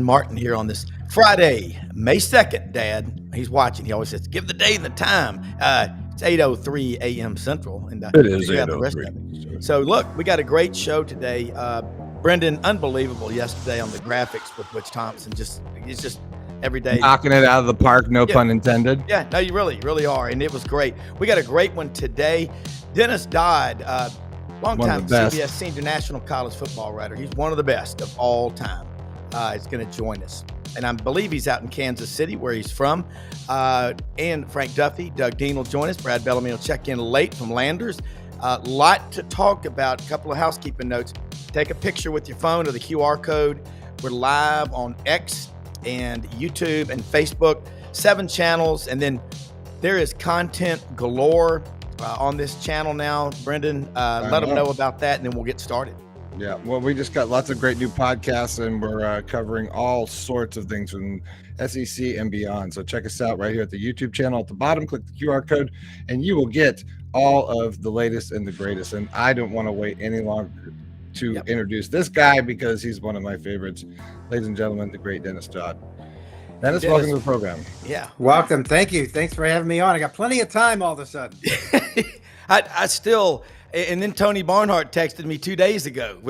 Martin here on this Friday, May 2nd, Dad. He's watching. He always says, give the day and the time. It's 8:03 a.m. Central. And it is we got the rest of it. So, look, we got a great show today. Brendan, unbelievable yesterday on the graphics with Butch Thompson. It's just every day. Knocking it out of the park, no pun intended. Yeah, no, you really are. And it was great. We got a great one today. Dennis Dodd, longtime CBS senior national college football writer. He's one of the best of all time. Is going to join us. And I believe he's out in Kansas City, where he's from. And Frank Duffy, Doug Dean will join us. Brad Bellamy will check in late from Landers. Lot to talk about. A couple of housekeeping notes. Take a picture with your phone of the QR code. We're live on X and YouTube and Facebook. 7 channels. And then there is content galore on this channel now. Brendan, let them know about that, and then we'll get started. Yeah, well, we just got lots of great new podcasts, and we're covering all sorts of things from SEC and beyond. So check us out right here at the YouTube channel at the bottom. Click the QR code, and you will get all of the latest and the greatest. And I don't want to wait any longer to introduce this guy because he's one of my favorites. Ladies and gentlemen, the great Dennis Dodd. Dennis, welcome to the program. Yeah. Welcome. Thank you. Thanks for having me on. I got plenty of time all of a sudden. I still... And then Tony Barnhart texted me 2 days ago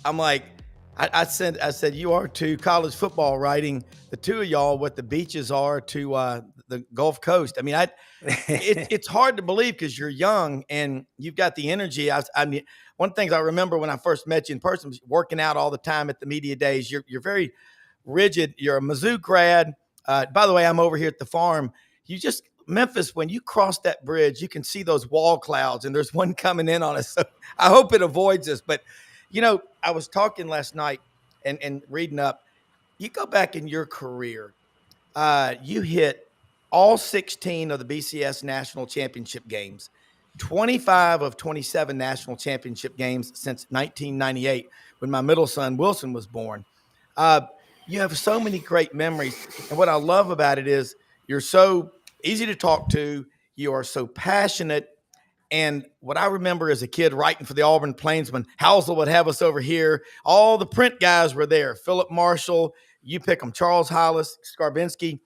I said, you are to college football writing, the two of y'all, what the beaches are to the Gulf Coast. I mean, it's hard to believe because you're young and you've got the energy. I mean, one of the things I remember when I first met you in person was working out all the time at the media days. You're very rigid. You're a Mizzou grad. By the way, I'm over here at the farm. Memphis, when you cross that bridge, you can see those wall clouds, and there's one coming in on us. So I hope it avoids us. But, I was talking last night and reading up. You go back in your career, you hit all 16 of the BCS national championship games, 25 of 27 national championship games since 1998 when my middle son, Wilson, was born. You have so many great memories. And what I love about it is you're so easy to talk to. You are so passionate. And what I remember as a kid writing for the Auburn Plainsman, Housel would have us over here. All the print guys were there. Philip Marshall, you pick them, Charles Hollis, Skarbinski,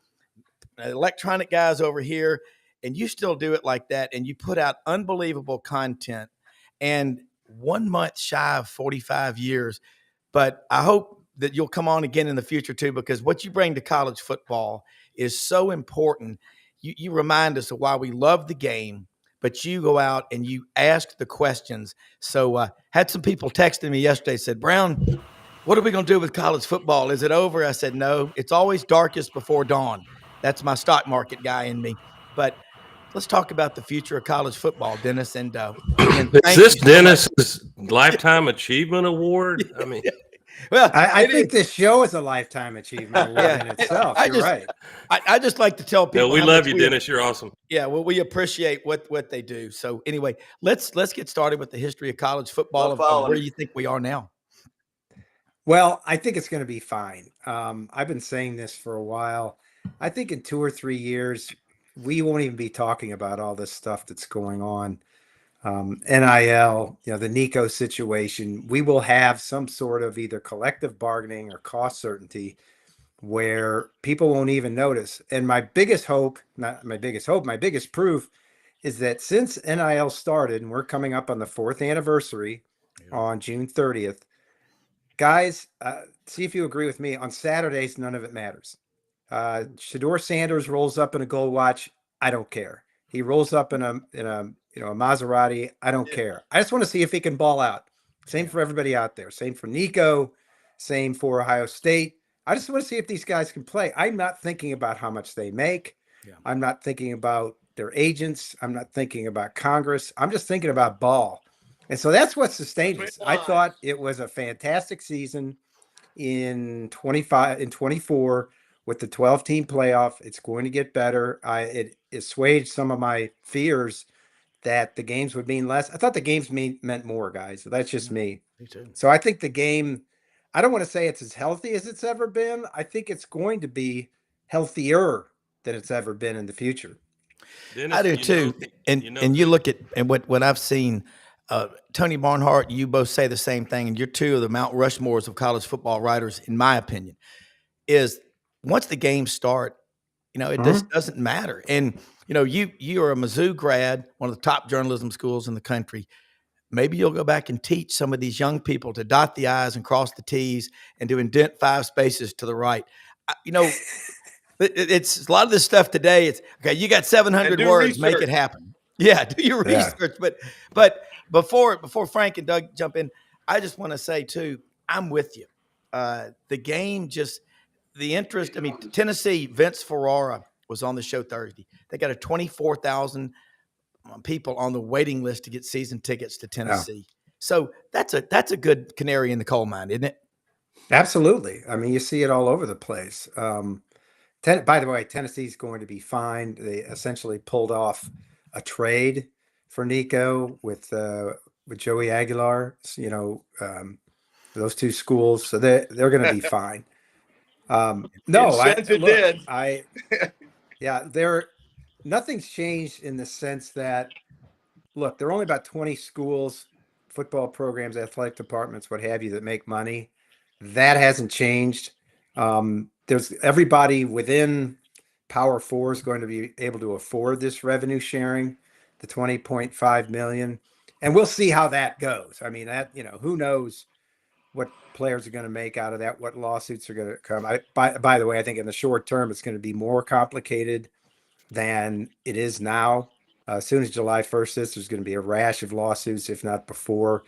electronic guys over here. And you still do it like that. And you put out unbelievable content. And 1 month shy of 45 years. But I hope that you'll come on again in the future too, because what you bring to college football is so important. You remind us of why we love the game, but you go out and you ask the questions. So had some people texting me yesterday, said, Brown, what are we going to do with college football? Is it over? I said, no, it's always darkest before dawn. That's my stock market guy in me. But let's talk about the future of college football, Dennis. And is this Dennis's Lifetime Achievement Award? I mean, well, I think this show is a lifetime achievement award in itself. You're right. I just like to tell people. No, we love you, Dennis. You're awesome. Yeah, well, we appreciate what they do. So anyway, let's get started with the history of college football of where you think we are now. Well, I think it's going to be fine. I've been saying this for a while. I think in 2 or 3 years, we won't even be talking about all this stuff that's going on. NIL, the Nico situation, we will have some sort of either collective bargaining or cost certainty where people won't even notice. And my biggest proof is that since NIL started, and we're coming up on the 4th anniversary on June 30th, guys, see if you agree with me, on Saturdays, none of it matters. Shedeur Sanders rolls up in a gold watch. I don't care. He rolls up in a Maserati. I don't care. I just want to see if he can ball out. Same for everybody out there. Same for Nico. Same for Ohio State. I just want to see if these guys can play. I'm not thinking about how much they make. Yeah. I'm not thinking about their agents. I'm not thinking about Congress. I'm just thinking about ball. And so that's what sustained us. I thought it was a fantastic season in 24 with the 12-team playoff. It's going to get better. It assuaged some of my fears that the games would mean less. I thought the games meant more, guys. So that's just me. Me too. So I think the game, I don't want to say it's as healthy as it's ever been. I think it's going to be healthier than it's ever been in the future. Dennis, I do too. And you look at what I've seen, Tony Barnhart, you both say the same thing, and you're two of the Mount Rushmores of college football writers, in my opinion. is once the games start, it just doesn't matter. And you are a Mizzou grad, one of the top journalism schools in the country. Maybe you'll go back and teach some of these young people to dot the I's and cross the T's and to indent 5 spaces to the right. It's a lot of this stuff today. It's okay. You got 700 words, make it happen. Yeah, do your research. But before Frank and Doug jump in, I just want to say too, I'm with you. The game the interest. I mean, Tennessee. Vince Ferrara was on the show Thursday. They got a 24,000 people on the waiting list to get season tickets to Tennessee. So that's a good canary in the coal mine, isn't it? Absolutely. I mean, you see it all over the place. By the way, Tennessee's going to be fine. They essentially pulled off a trade for Nico with Joey Aguilar. Those two schools, so they're going to be fine. Nothing's changed in the sense that, look, there are only about 20 schools, football programs, athletic departments, what have you, that make money. That hasn't changed. There's everybody within Power Four is going to be able to afford this revenue sharing, the 20.5 million, and we'll see how that goes. I mean, who knows what players are going to make out of that, what lawsuits are going to come. By the way, I think in the short term, it's going to be more complicated than it is now. As soon as July 1st is, there's going to be a rash of lawsuits, if not before,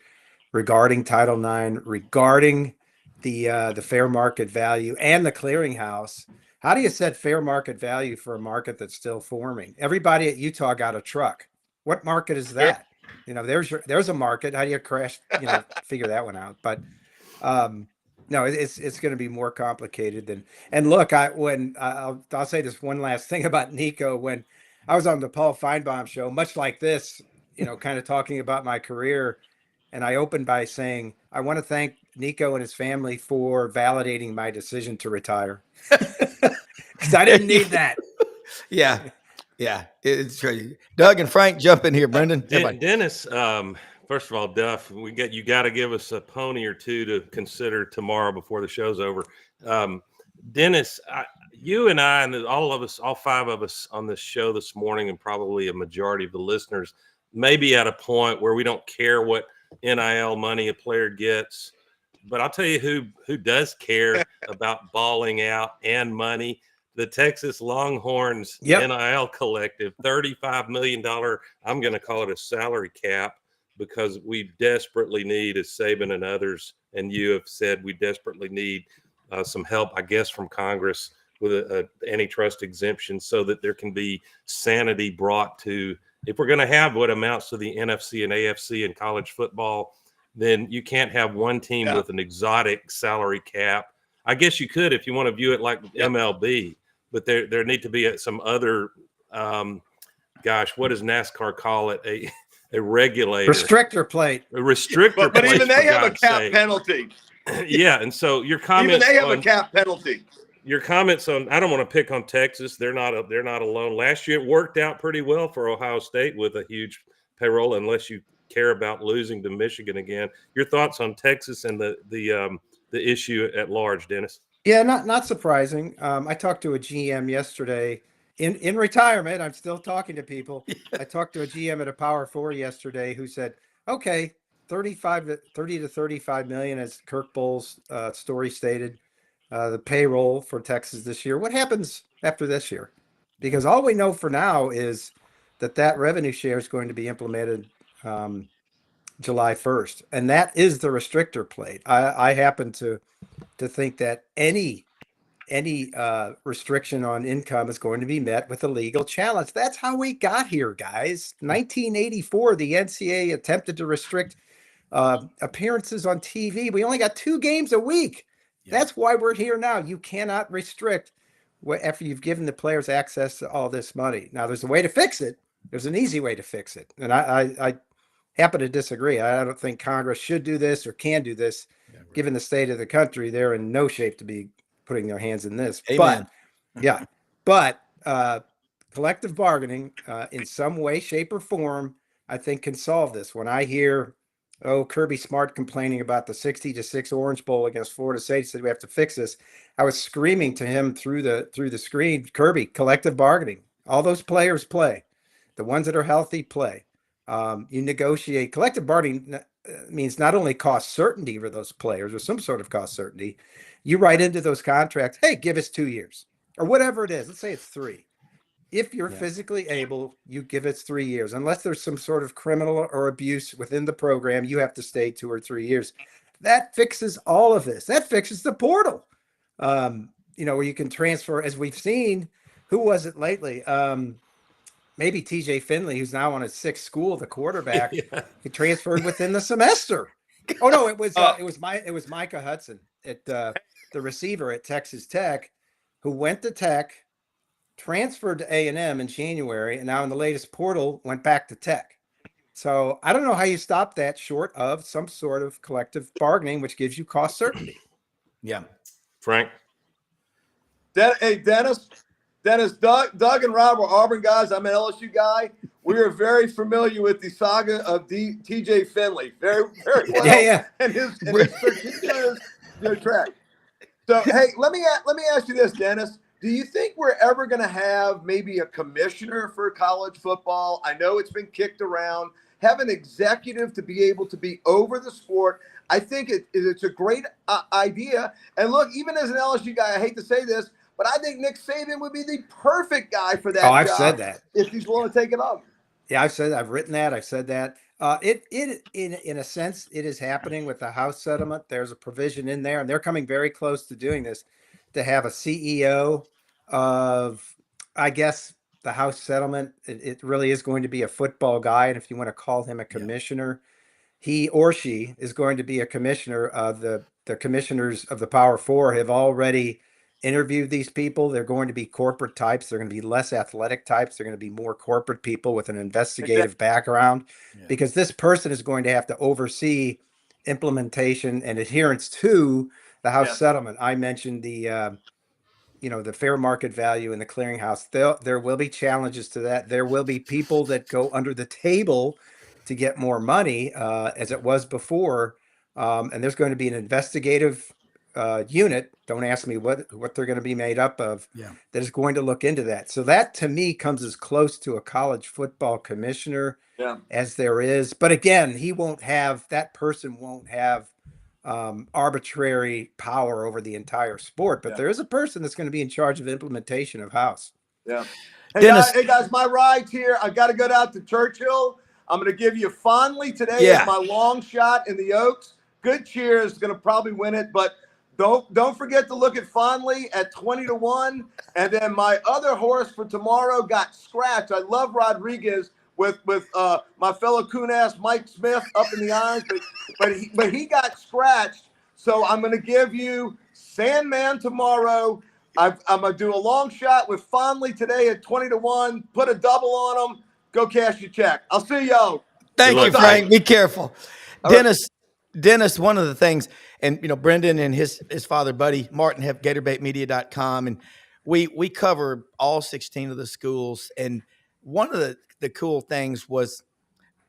regarding Title IX, regarding the fair market value and the clearinghouse. How do you set fair market value for a market that's still forming? Everybody at Utah got a truck. What market is that? There's a market. How do you figure that one out? But no, it's going to be more complicated than. And look, I'll say this one last thing about Nico. When I was on the Paul Feinbaum show, much like this, kind of talking about my career, and I opened by saying, I want to thank Nico and his family for validating my decision to retire, because I didn't need that. Yeah, it's true. Doug and Frank, jump in here. Brendan, Dennis. First of all, Duff, you got to give us a pony or two to consider tomorrow before the show's over. Dennis, you and I, and all of us, all 5 of us on this show this morning, and probably a majority of the listeners, may be at a point where we don't care what NIL money a player gets. But I'll tell you who does care about balling out and money. The Texas Longhorns NIL collective, $35 million. I'm going to call it a salary cap, because we desperately need, as Saban and others, and you have said, we desperately need some help, I guess, from Congress with an antitrust exemption, so that there can be sanity brought to, if we're going to have what amounts to the NFC and AFC in college football, then you can't have one team with an exotic salary cap. I guess you could if you want to view it like MLB, but there need to be some other, what does NASCAR call it? A regulator. Restrictor plate. A restrictor plate. But even they have a cap penalty. Yeah, and so your comments. Even they have a cap penalty. Your comments on, I don't want to pick on Texas. They're not alone. Last year it worked out pretty well for Ohio State with a huge payroll, unless you care about losing to Michigan again. Your thoughts on Texas and the issue at large, Dennis? Yeah, not surprising. I talked to a GM yesterday in retirement. I'm still talking to people. I talked to a GM at a Power 4 yesterday who said, okay, 30 to 35 million, as Kirk Bowles' story stated, the payroll for Texas this year. What happens after this year? Because all we know for now is that revenue share is going to be implemented July 1st. And that is the restrictor plate. I happen to think that any restriction on income is going to be met with a legal challenge. That's how we got here, guys. 1984, the NCAA attempted to restrict appearances on TV. We only got 2 games a week. Yeah. That's why we're here now. You cannot restrict after you've given the players access to all this money. Now, there's a way to fix it. There's an easy way to fix it. And I happen to disagree. I don't think Congress should do this or can do this. Yeah, right. Given the state of the country, they're in no shape to be putting their hands in this. Amen. But collective bargaining in some way, shape, or form, I think, can solve this. When I hear Kirby Smart complaining about the 60-6 Orange Bowl against Florida State. He said we have to fix this. I was screaming to him through the screen, Kirby, collective bargaining. All those players play. The ones that are healthy play. You negotiate. Collective bargaining means not only cost certainty for those players or some sort of cost certainty. You write into those contracts, hey, give us 2 years or whatever it is. Let's say it's 3. If you're physically able, you give it 3 years. Unless there's some sort of criminal or abuse within the program, you have to stay 2 or 3 years. That fixes all of this. That fixes the portal. Where you can transfer, as we've seen. Who was it lately? Maybe TJ Finley, who's now on his 6th school, the quarterback. He transferred within the semester. Oh no, it was Micah Hudson the receiver at Texas Tech, who went to Tech, transferred to A&M in January, and now in the latest portal went back to Tech. So I don't know how you stop that short of some sort of collective bargaining, which gives you cost certainty. Yeah. Frank? Hey, Dennis, Doug and Rob are Auburn guys. I'm an LSU guy. We are very familiar with the saga of TJ Finley. Very, very well. Yeah. And his track. So, hey, let me ask you this, Dennis. Do you think we're ever going to have maybe a commissioner for college football? I know it's been kicked around. Have an executive to be able to be over the sport. I think it's a great idea. And look, even as an LSU guy, I hate to say this, but I think Nick Saban would be the perfect guy for that. I've said that. If he's willing to take it up. Yeah, I've written that. I've said that. In a sense, it is happening with the House settlement. There's a provision in there, and they're coming very close to doing this, to have a CEO of, I guess, the House settlement. It really is going to be a football guy. And if you want to call him a commissioner, he or she is going to be a commissioner. Of the commissioners of the Power Four have already interviewed these people. They're going to be corporate types. They're going to be less athletic types. They're going to be more corporate people with an investigative background, because this person is going to have to oversee implementation and adherence to the House settlement. I mentioned the fair market value in the clearinghouse. There will be challenges to that. There will be people that go under the table to get more money, as it was before. And there's going to be an investigative unit. Don't ask me what they're going to be made up of. That is going to look into that. So that, to me, comes as close to a college football commissioner as there is. But again, that person won't have arbitrary power over the entire sport. But there is a person that's going to be in charge of implementation of House. Yeah. Hey guys, my ride here. I got to go out to Churchill. I'm going to give you Fondly today as my long shot in the Oaks. Good Cheers going to probably win it, but don't forget to look at Fondly at 20-1. And then my other horse for tomorrow got scratched. I love Rodriguez with my fellow coon-ass Mike Smith up in the irons, but he got scratched. So I'm going to give you Sandman tomorrow. I'm going to do a long shot with Fondly today at 20-1. Put a double on them. Go cash your check. I'll see y'all. Thank you, Frank. Be careful. Dennis, one of the things, and Brendan and his father, Buddy Martin, have GatorbaitMedia.com, and we cover all 16 of the schools. And one of the cool things was,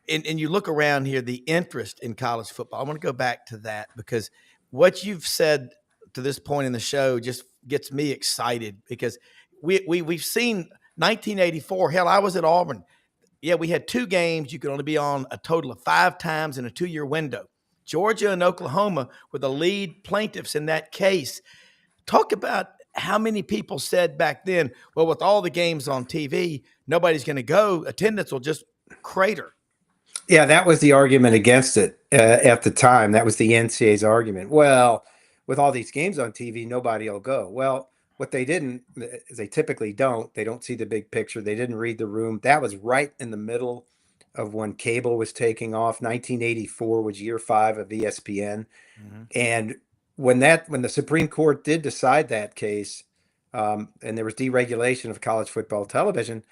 and you look around here, the interest in college football. I want to go back to that, because what you've said to this point in the show just gets me excited, because we've seen 1984. Hell, I was at Auburn. Yeah, we had 2 games. You could only be on a total of 5 times in a 2-year window. Georgia and Oklahoma were the lead plaintiffs in that case. Talk about how many people said back then, well, with all the games on TV, nobody's going to go. Attendance will just crater. Yeah, that was the argument against it at the time. That was the NCAA's argument. Well, with all these games on TV, nobody will go. Well, what they didn't, is they typically don't. They don't see the big picture. They didn't read the room. That was right in the middle of when cable was taking off. 1984 was year 5 of ESPN. Mm-hmm. And when the Supreme Court did decide that case, and there was deregulation of college football television,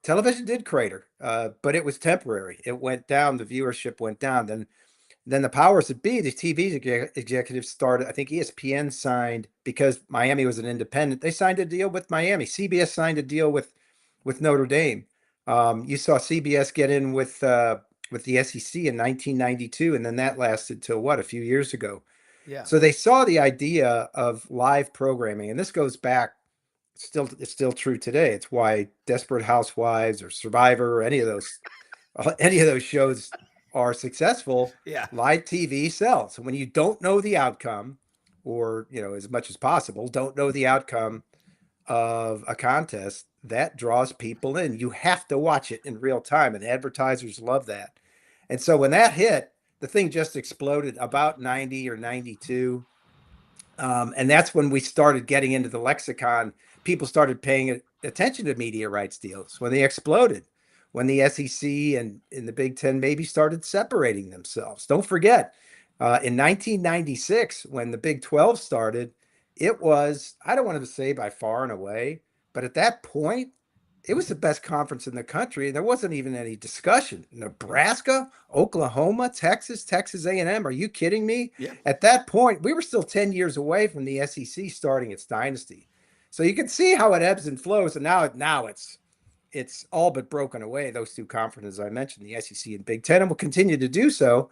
television did crater, but it was temporary. It went down. The viewership went down. Then the powers that be, the TV executives started, I think ESPN signed, because Miami was an independent, they signed a deal with Miami. CBS signed a deal with Notre Dame. You saw CBS get in with with the SEC in 1992, and then that lasted till what, a few years ago. Yeah. So they saw the idea of live programming, and this goes back. It's still true today. It's why Desperate Housewives or Survivor or any of those shows are successful. Yeah. Live TV sells. And when you don't know the outcome, or as much as possible, don't know the outcome of a contest, that draws people in. You have to watch it in real time, and advertisers love that. And so when that hit, the thing just exploded about 90 or 92. And that's when we started getting into the lexicon. People started paying attention to media rights deals when they exploded, when the SEC and in the Big Ten maybe started separating themselves. Don't forget, in 1996, when the Big 12 started, it was, I don't want to say by far and away, but at that point, it was the best conference in the country. There wasn't even any discussion. Nebraska, Oklahoma, Texas A&M. Are you kidding me? Yeah. At that point, we were still 10 years away from the SEC starting its dynasty. So you can see how it ebbs and flows. And now it's all but broken away. Those two conferences I mentioned, the SEC and Big Ten, and will continue to do so.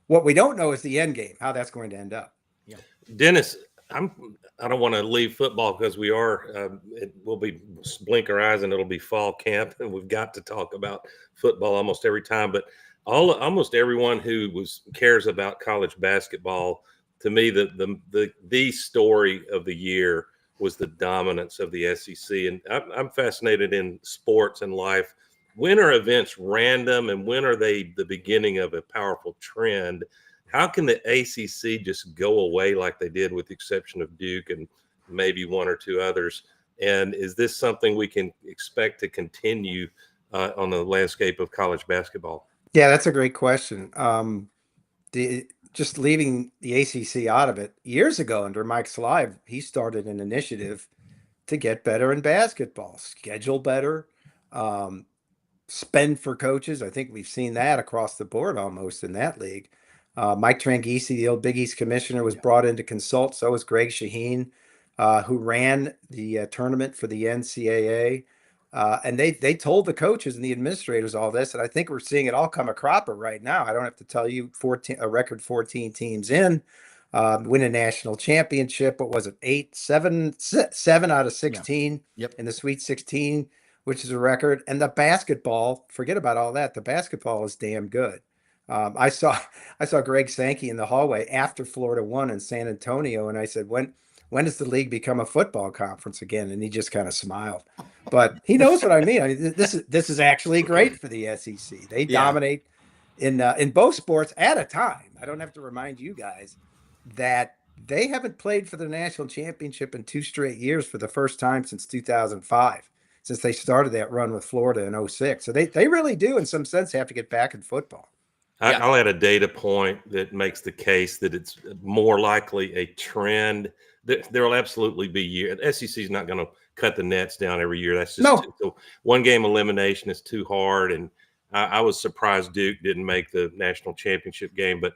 What we don't know is the end game, how that's going to end up. Yeah. Dennis, I don't want to leave football because we are. We'll be blink our eyes and it'll be fall camp, and we've got to talk about football almost every time. But almost everyone who cares about college basketball, to me, the story of the year was the dominance of the SEC, and I'm fascinated in sports and life. When are events random, and when are they the beginning of a powerful trend? How can the ACC just go away like they did, with the exception of Duke and maybe one or two others? And is this something we can expect to continue on the landscape of college basketball? Yeah, that's a great question. Just leaving the ACC out of it, years ago under Mike Slive, he started an initiative to get better in basketball, schedule better, spend for coaches. I think we've seen that across the board almost in that league. Mike Tranghese, the old Big East commissioner, was brought in to consult. So was Greg Shaheen, who ran the tournament for the NCAA. And they told the coaches and the administrators all this. And I think we're seeing it all come a cropper right now. I don't have to tell you, a record 14 teams in, win a national championship. What was it? Seven out of 16 in the Sweet 16, which is a record. And the basketball, forget about all that. The basketball is damn good. I saw Greg Sankey in the hallway after Florida won in San Antonio, and I said, when does the league become a football conference again? And he just kind of smiled. But he knows what I mean. I mean, this is actually great for the SEC. They dominate in both sports at a time. I don't have to remind you guys that they haven't played for the national championship in 2 straight years for the first time since 2005, since they started that run with Florida in 2006. So they really do, in some sense, have to get back in football. I'll add a data point that makes the case that it's more likely a trend. There will absolutely be years. The SEC is not going to cut the nets down every year. That's just one game elimination is too hard. And I was surprised Duke didn't make the national championship game. But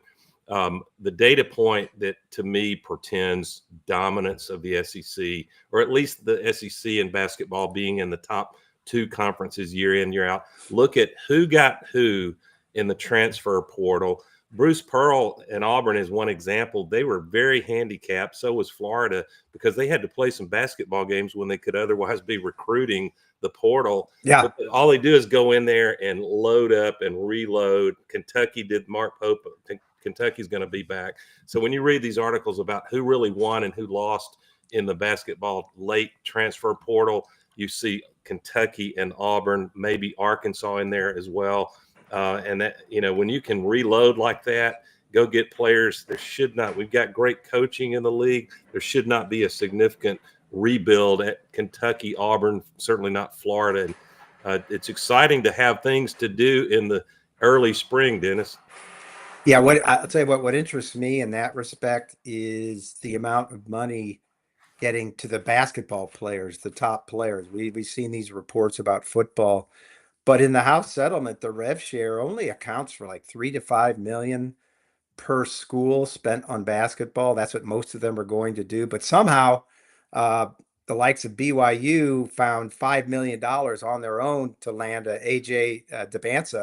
the data point that to me portends dominance of the SEC, or at least the SEC in basketball being in the top 2 conferences year in, year out. Look at who got who in the transfer portal. Bruce Pearl and Auburn is one example. They were very handicapped. So was Florida, because they had to play some basketball games when they could otherwise be recruiting the portal. Yeah. But all they do is go in there and load up and reload. Kentucky did. Mark Pope, Kentucky's going to be back. So when you read these articles about who really won and who lost in the basketball late transfer portal, you see Kentucky and Auburn, maybe Arkansas in there as well. And that, when you can reload like that, go get players. We've got great coaching in the league. There should not be a significant rebuild at Kentucky, Auburn, certainly not Florida. And it's exciting to have things to do in the early spring, Dennis. Yeah, I'll tell you what interests me in that respect is the amount of money getting to the basketball players, the top players. We've seen these reports about football. But in the House settlement, the rev share only accounts for like 3 to 5 million per school spent on basketball. That's what most of them are going to do. But somehow, the likes of BYU found $5 million on their own to land AJ Debance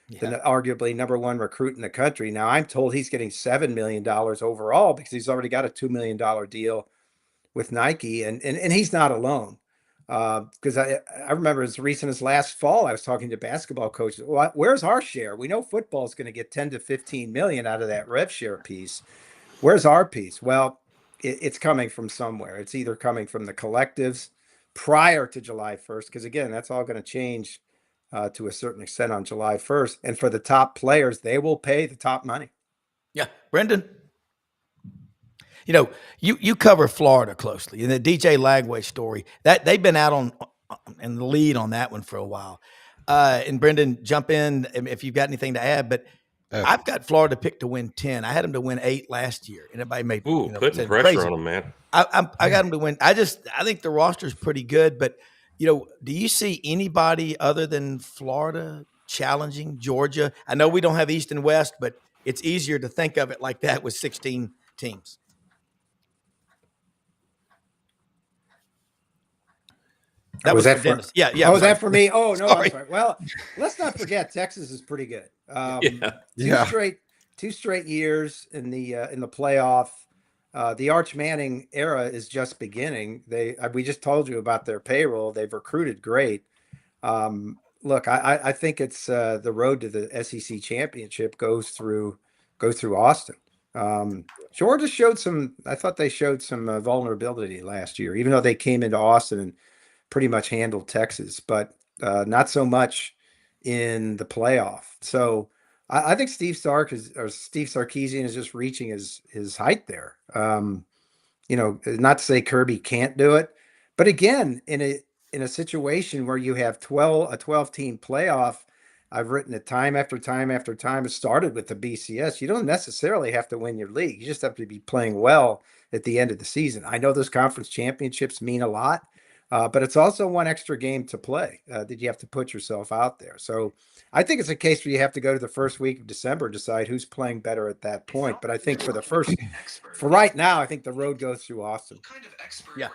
the arguably #1 recruit in the country. Now I'm told he's getting $7 million overall because he's already got a $2 million deal with Nike, and he's not alone. Because I remember as recent as last fall, I was talking to basketball coaches. Well, where's our share? We know football is going to get 10 to 15 million out of that rev share piece. Where's our piece? Well, it's coming from somewhere. It's either coming from the collectives prior to July 1st, because again, that's all going to change to a certain extent on July 1st. And for the top players, they will pay the top money. Yeah, Brendan. You know, you cover Florida closely, and the DJ Lagway story that they've been out on in the lead on that one for a while. And Brendan, jump in if you've got anything to add. But I've got Florida picked to win 10. I had them to win 8 last year, and everybody made putting pressure crazy on them, man. I got them to win. I think the roster's pretty good, but do you see anybody other than Florida challenging Georgia? I know we don't have East and West, but it's easier to think of it like that with 16 teams. That was for Dennis. Yeah. Oh, was that for me? Oh, no, I'm sorry. Well, let's not forget Texas is pretty good. Two straight years in the playoff. The Arch Manning era is just beginning. We just told you about their payroll. They've recruited great. Look, I think it's the road to the SEC championship goes through Austin. Georgia showed I thought they showed some vulnerability last year, even though they came into Austin and pretty much handled Texas, but not so much in the playoff. So I think Steve Sarkisian is just reaching his height there. Not to say Kirby can't do it, but again, in a situation where you have a 12-team playoff, I've written it time after time after time. It started with the BCS. You don't necessarily have to win your league. You just have to be playing well at the end of the season. I know those conference championships mean a lot. But it's also one extra game to play that you have to put yourself out there. So I think it's a case where you have to go to the first week of December, decide who's playing better at that point. But I think for right now, I think the road goes through Austin. Yeah.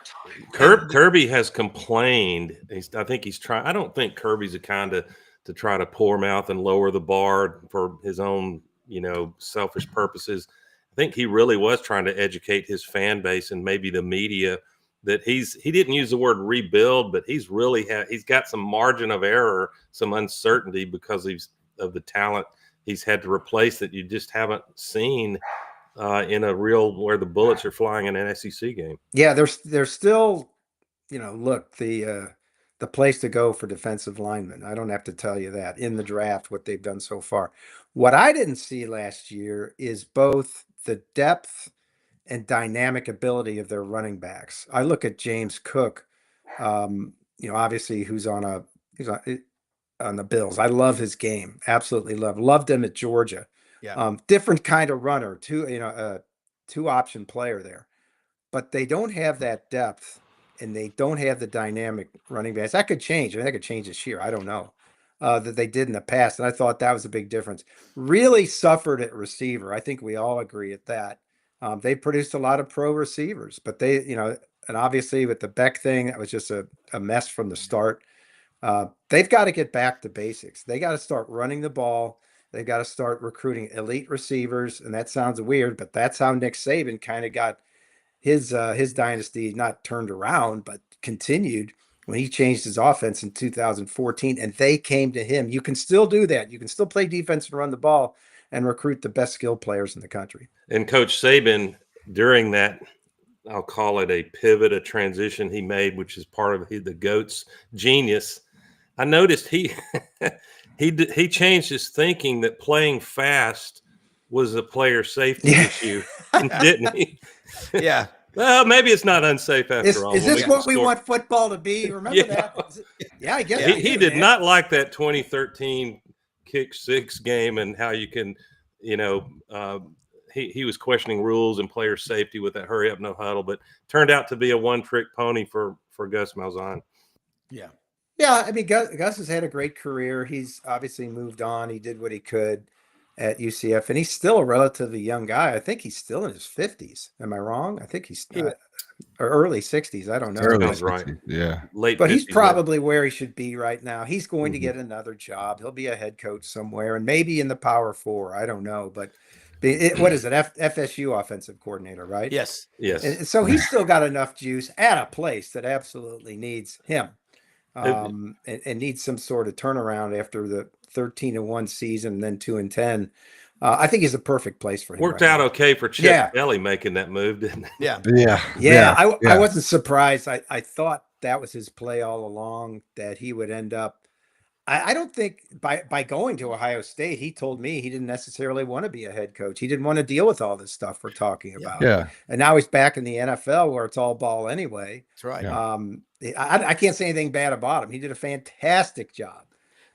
Kirby has complained. I think he's trying. I don't think Kirby's the kind to try to pour mouth and lower the bar for his own, selfish purposes. I think he really was trying to educate his fan base and maybe the media that he didn't use the word rebuild, but he's got some margin of error, some uncertainty because of the talent he's had to replace that you just haven't seen in a real where the bullets are flying in an SEC game. Yeah, there's still, look, the place to go for defensive linemen. I don't have to tell you that in the draft, what they've done so far. What I didn't see last year is both the depth and dynamic ability of their running backs. I look at James Cook, obviously who's on the Bills. I love his game. Absolutely loved him at Georgia. Yeah. Different kind of runner, two option player there, but they don't have that depth and they don't have the dynamic running backs. That could change. I mean, that could change this year. I don't know that they did in the past. And I thought that was a big difference. Really suffered at receiver. I think we all agree at that. They produced a lot of pro receivers, but and obviously with the Beck thing, that was just a mess from the start. They've got to get back to basics. They got to start running the ball. They've got to start recruiting elite receivers. And that sounds weird, but that's how Nick Saban kind of got his dynasty not turned around, but continued when he changed his offense in 2014 and they came to him. You can still do that. You can still play defense and run the ball and recruit the best skilled players in the country. And Coach Saban, during that, I'll call it a pivot, a transition he made, which is part of the GOAT's genius. I noticed he changed his thinking that playing fast was a player safety issue, didn't he? Yeah. Well, maybe it's not unsafe after all. Is this what we want football to be? Remember that? Yeah, I guess he did not like that 2013 kick six game and how you can, he was questioning rules and player safety with that hurry up, no huddle, but turned out to be a one trick pony for Gus Malzahn. Yeah. Yeah. I mean, Gus has had a great career. He's obviously moved on. He did what he could at UCF and he's still a relatively young guy. I think he's still in his 50s. Am I wrong? I think he's or early 60s. I don't know. Early Sounds right. 60s, yeah. Late But he's 50s, probably where he should be right now. He's going to Mhm. get another job. He'll be a head coach somewhere, and maybe in the Power Four. I don't know, but what is it? FSU offensive coordinator, right? Yes. yes. And so he's still got enough juice at a place that absolutely needs him, and needs some sort of turnaround after the 13-1 season, and then 2-10. I think he's a perfect place for him. Worked right out now. okay for Chip Yeah. Kelly making that move, didn't it? Yeah. Yeah. I wasn't surprised. I thought that was his play all along, that he would end up. I don't think by going to Ohio State, he told me he didn't necessarily want to be a head coach. He didn't want to deal with all this stuff we're talking about. Yeah. And now he's back in the NFL where it's all ball anyway. That's right. Yeah. I can't say anything bad about him. He did a fantastic job.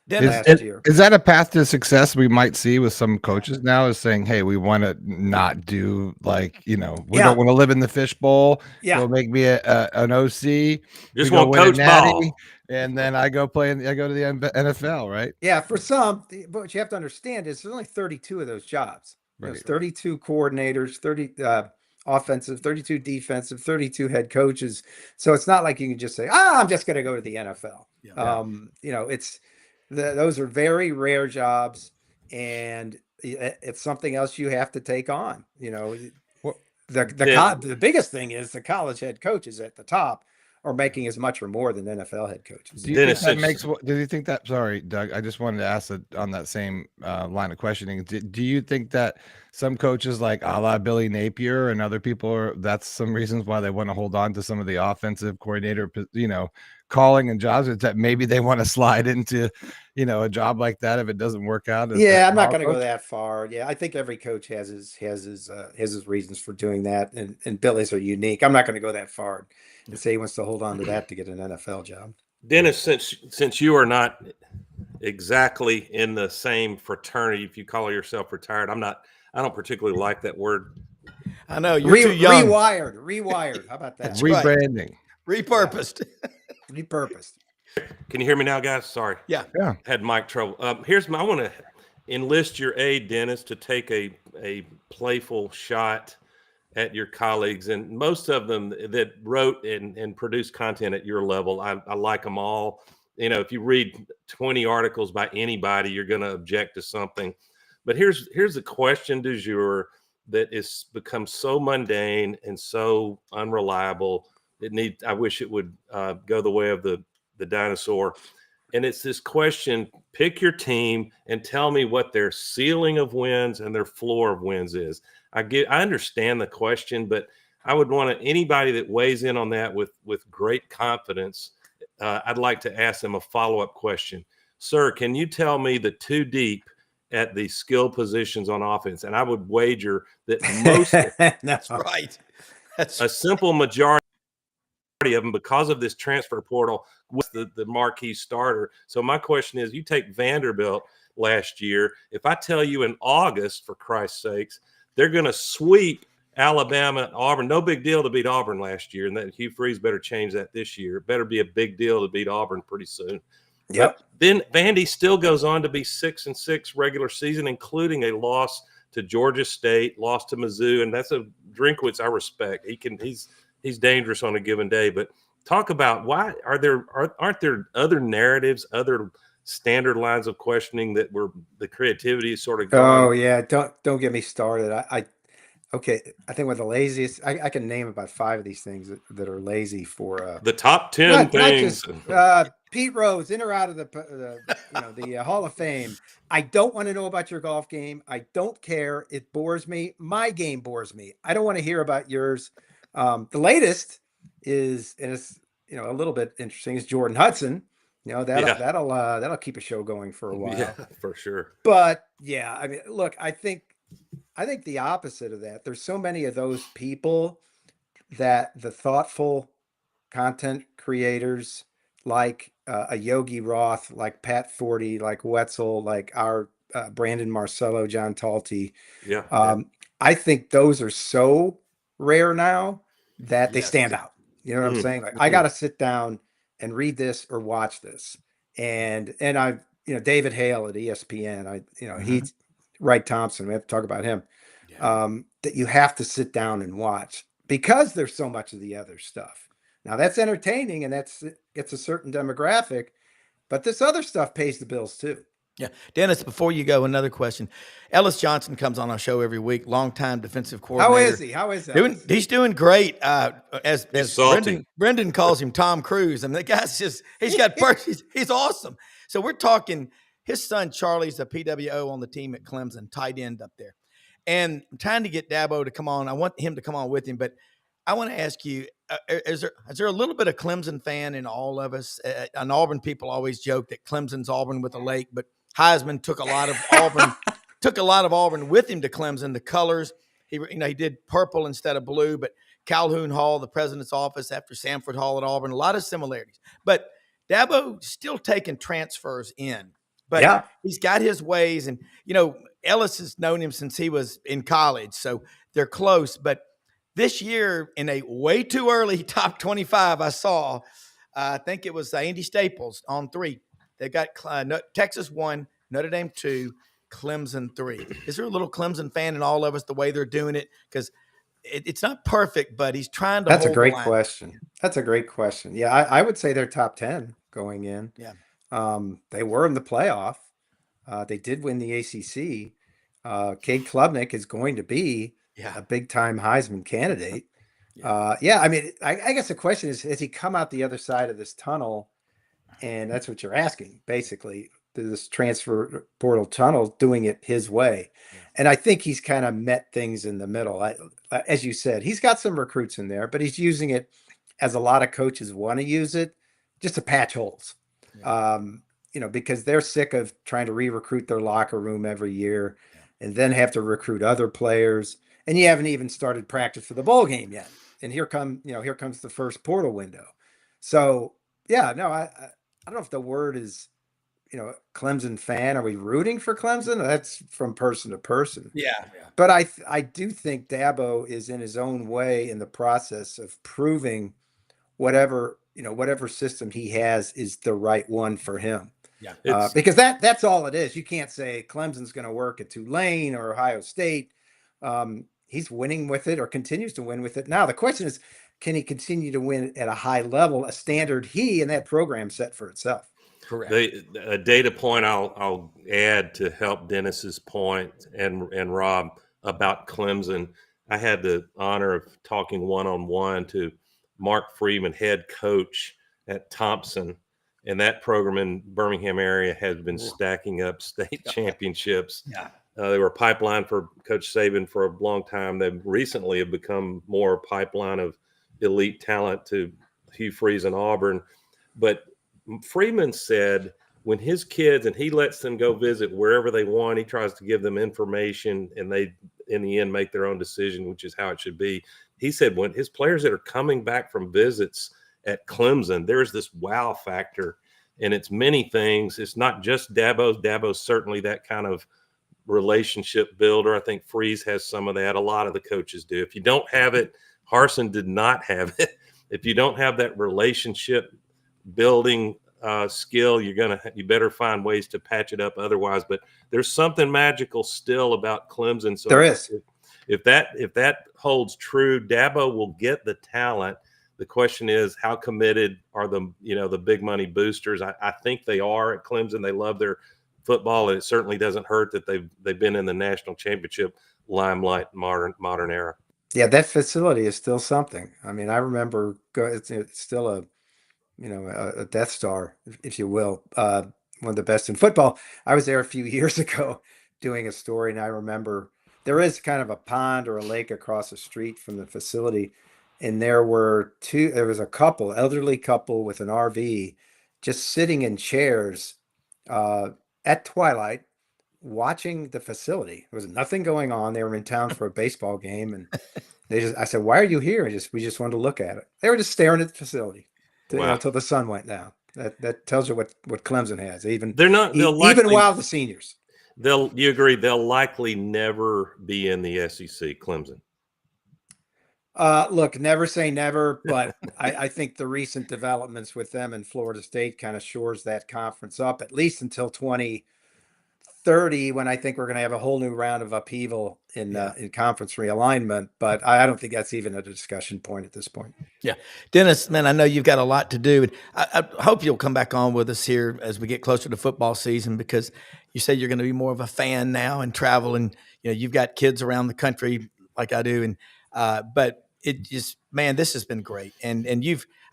Dennis, last year. Is that a path to success we might see with some coaches now, is saying, hey, we want to not do like, we don't want to live in the fishbowl. Yeah. Go make me an OC. Just want coach ball. And then I go to the NFL, right? Yeah, for some, but what you have to understand is there's only 32 of those jobs. Right. There's 32 coordinators, 30 offensive, 32 defensive, 32 head coaches. So it's not like you can just say, I'm just going to go to the NFL. Yeah. Those are very rare jobs, and it's something else you have to take on. The biggest thing is the college head coaches at the top are making as much or more than NFL head coaches. Do you think that sorry, Doug, I just wanted to ask on that same line of questioning. Do you think that some coaches like a la Billy Napier and other people that's some reasons why they want to hold on to some of the offensive coordinator, calling and jobs, is that maybe they want to slide into, a job like that if it doesn't work out? I'm not going to go that far. Yeah, I think every coach has his reasons for doing that, and Billy's are unique. I'm not going to go that far and say he wants to hold on to that to get an NFL job. Dennis, since you are not exactly in the same fraternity, if you call yourself retired, I don't particularly like that word. I know you're too young. Rewired. How about that? Rebranding. Repurposed. Repurposed. Can you hear me now, guys? Sorry. Yeah. Had mic trouble. I want to enlist your aid, Dennis, to take a playful shot at your colleagues, and most of them that wrote and produced content at your level. I like them all. If you read 20 articles by anybody, you're going to object to something. But here's a question du jour that is become so mundane and so unreliable. I wish it would go the way of the dinosaur. And it's this question: pick your team and tell me what their ceiling of wins and their floor of wins is. I understand the question, but I would want anybody that weighs in on that with great confidence. I'd like to ask them a follow-up question. Sir, can you tell me the two deep at the skill positions on offense? And I would wager that most That's right. That's a simple majority of them, because of this transfer portal, was the marquee starter. So my question is, you take Vanderbilt last year. If I tell you in August, for Christ's sakes, they're going to sweep Alabama and Auburn, no big deal to beat Auburn last year, and that Hugh Freeze better change that this year. It better be a big deal to beat Auburn pretty soon. Yep. But then Vandy still goes on to be 6-6 regular season, including a loss to Georgia State, loss to Mizzou, and that's a Drinkwitz I respect. He's dangerous on a given day. But talk about why aren't there other narratives, other standard lines of questioning that were the creativity is sort of gone? Oh yeah, don't get me started. I think one of the laziest, I can name about 5 of these things that are lazy for the top 10 things. Not just, Pete Rose, in or out of the Hall of Fame. I don't want to know about your golf game. I don't care. It bores me. My game bores me. I don't want to hear about yours. The latest is, and it's a little bit interesting, is Jordan Hudson. That'll keep a show going for a while. Yeah, for sure. But yeah, I mean, look, I think the opposite of that. There's so many of those people that the thoughtful content creators like a Yogi Roth, like Pat Forty, like Wetzel, like our Brandon Marcello, John Talty. Yeah. I think those are so rare now that they stand out. You know what I'm saying? Like, I got to sit down and read this or watch this. And I, David Hale at ESPN, He's Wright Thompson. We have to talk about him. Yeah. That you have to sit down and watch. because there's so much of the other stuff. Now that's entertaining and it's a certain demographic, but this other stuff pays the bills too. Yeah. Dennis, before you go, another question. Ellis Johnson comes on our show every week, longtime defensive coordinator. How is Ellis? He's doing great. As salty. Brendan calls him Tom Cruise. I mean, the guy's he's awesome. So we're talking, his son Charlie's a PWO on the team at Clemson, tight end up there. And I'm trying to get Dabo to come on. I want him to come on with him, but I want to ask you, is there a little bit of Clemson fan in all of us? And Auburn people always joke that Clemson's Auburn with a lake, but Heisman took a lot of Auburn with him to Clemson. The colors, he did purple instead of blue, but Calhoun Hall, the president's office after Sanford Hall at Auburn, a lot of similarities. But Dabo still taking transfers in, but he's got his ways. And, Ellis has known him since he was in college, so they're close. But this year, in a way too early top 25, I saw, I think it was Andy Staples on 3. They got Texas 1, Notre Dame 2, Clemson 3. Is there a little Clemson fan in all of us the way they're doing it? Because it's not perfect, but he's trying to. That's a great question. That's a great question. Yeah, I would say they're top 10 going in. Yeah. They were in the playoff. They did win the ACC. Cade Klubnik is going to be a big-time Heisman candidate. Yeah. I mean, I guess the question is, has he come out the other side of this tunnel? And that's what you're asking, basically, this transfer portal tunnel, doing it his way. Yeah. And I think he's kind of met things in the middle. As you said, he's got some recruits in there, but he's using it as a lot of coaches want to use it, just to patch holes. Yeah. Because they're sick of trying to re-recruit their locker room every year and then have to recruit other players. And you haven't even started practice for the bowl game yet. And here comes the first portal window. So, I don't know if the word is, Clemson fan. Are we rooting for Clemson? That's from person to person. Yeah. But I do think Dabo is in his own way in the process of proving whatever system he has is the right one for him. Yeah. Because that's all it is. You can't say Clemson's going to work at Tulane or Ohio State. He's winning with it or continues to win with it. Now, the question is, can he continue to win at a high level, a standard he and that program set for itself? Correct. A data point I'll add to help Dennis's point and Rob about Clemson. I had the honor of talking one-on-one to Mark Freeman, head coach at Thompson, and that program in Birmingham area has been stacking up state championships. Yeah. They were a pipeline for Coach Saban for a long time. They recently have become more a pipeline of elite talent to Hugh Freeze and Auburn. But Freeman said when his kids, and he lets them go visit wherever they want, he tries to give them information and they, in the end, make their own decision, which is how it should be. He said when his players that are coming back from visits at Clemson, there's this wow factor, and it's many things. It's not just Dabo. Dabo's certainly that kind of relationship builder. I think Freeze has some of that. A lot of the coaches do. If you don't have it, Harsin did not have it. If you don't have that relationship building skill, you better find ways to patch it up otherwise. But there's something magical still about Clemson. So there is. If that holds true, Dabo will get the talent. The question is, how committed are the big money boosters? I think they are at Clemson. They love their football, and it certainly doesn't hurt that they've been in the national championship limelight modern era. Yeah, that facility is still something. I mean, I remember it's still a Death Star, if you will, one of the best in football. I was there a few years ago doing a story, and I remember there is kind of a pond or a lake across the street from the facility, and there was a elderly couple with an RV just sitting in chairs at twilight watching the facility. There was nothing going on. They were in town for a baseball game, and I said, "Why are you here?" We just wanted to look at it. They were just staring at the facility until the sun went down. That tells you what Clemson has. Even while the seniors. You agree they'll likely never be in the SEC, Clemson? Look, never say never, but I think the recent developments with them and Florida State kind of shores that conference up, at least until 30 when I think we're going to have a whole new round of upheaval in conference realignment. But I don't think that's even a discussion point at this point. Yeah. Dennis, man, I know you've got a lot to do. I hope you'll come back on with us here as we get closer to football season, because you say you're going to be more of a fan now and travel, and you've got kids around the country like I do. And but it just, man, this has been great. And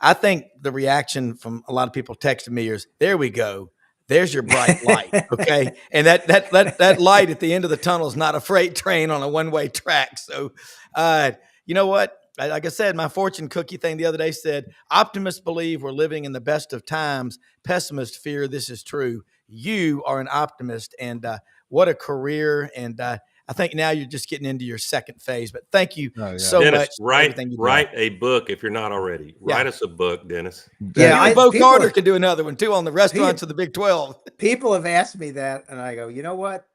I think the reaction from a lot of people texting me is, there we go. There's your bright light. Okay. And that light at the end of the tunnel is not a freight train on a one-way track. So, you know what? Like I said, my fortune cookie thing the other day said, optimists believe we're living in the best of times. Pessimists fear this is true. You are an optimist, and what a career. And I think now you're just getting into your second phase, but thank you so Dennis, much. Write a book if you're not already. Write us a book, Dennis. Yeah, Bo Carter could do another one too on the restaurants of the Big 12. People have asked me that, and I go, you know what?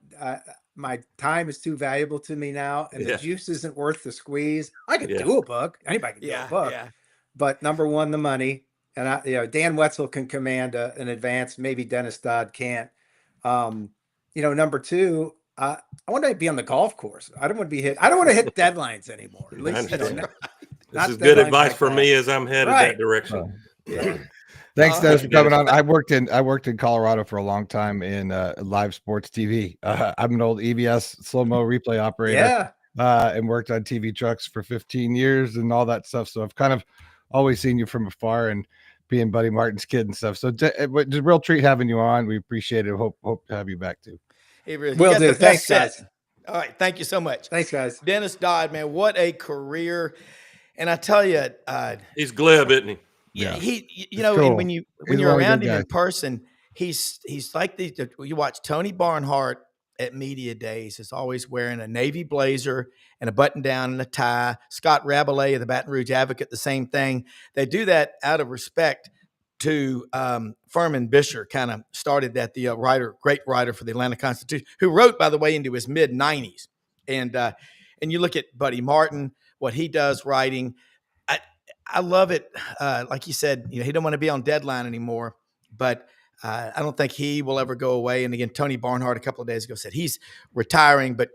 My time is too valuable to me now, and the juice isn't worth the squeeze. I could do a book. Anybody can do a book. Yeah. But number one, the money. And Dan Wetzel can command an advance. Maybe Dennis Dodd can't. Number two, I want to be on the golf course. I don't want to be hit. I don't want to hit deadlines anymore. At least, this is good advice for me as I'm headed that direction. Thanks, Dennis, for coming on. I worked in Colorado for a long time in live sports TV. I'm an old EBS slow-mo replay operator. And worked on TV trucks for 15 years and all that stuff. So I've kind of always seen you from afar and being Buddy Martin's kid and stuff. So it's a real treat having you on. We appreciate it. Hope to have you back too. Hey, really, will do. Thanks, guys. All right. Thank you so much. Thanks, guys. Dennis Dodd, man, what a career. And I tell you, he's glib, isn't he? Yeah. Cool. when you're around him in person, he's like you watch Tony Barnhart at media days is always wearing a navy blazer and a button down and a tie. Scott Rabelais of the Baton Rouge Advocate, the same thing. They do that out of respect to Furman Bisher, kind of started that, the great writer for the Atlanta Constitution, who wrote, by the way, into his mid-90s. And you look at Buddy Martin, what he does writing. I love it. Like you said, he don't want to be on deadline anymore, but I don't think he will ever go away. And again, Tony Barnhart a couple of days ago said he's retiring, but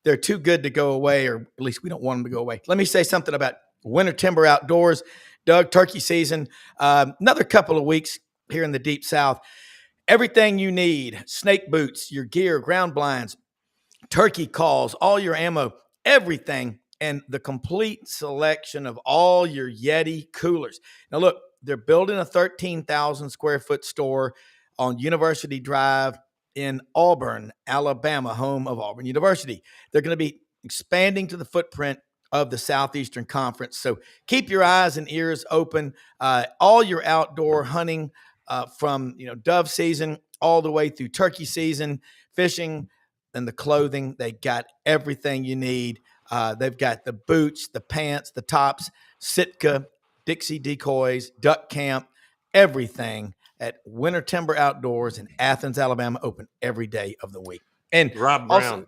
they're too good to go away, or at least we don't want them to go away. Let me say something about Winter Timber Outdoors. Doug, turkey season, another couple of weeks here in the Deep South. Everything you need, snake boots, your gear, ground blinds, turkey calls, all your ammo, everything, and the complete selection of all your Yeti coolers. Now, look, they're building a 13,000 square foot store on University Drive in Auburn, Alabama, home of Auburn University. They're going to be expanding to the footprint of the Southeastern Conference. So keep your eyes and ears open. All your outdoor hunting from dove season all the way through turkey season, fishing, and the clothing. They got everything you need. They've got the boots, the pants, the tops, Sitka, Dixie decoys, duck camp, everything at Winter Timber Outdoors in Athens, Alabama, open every day of the week. And Rob Brown.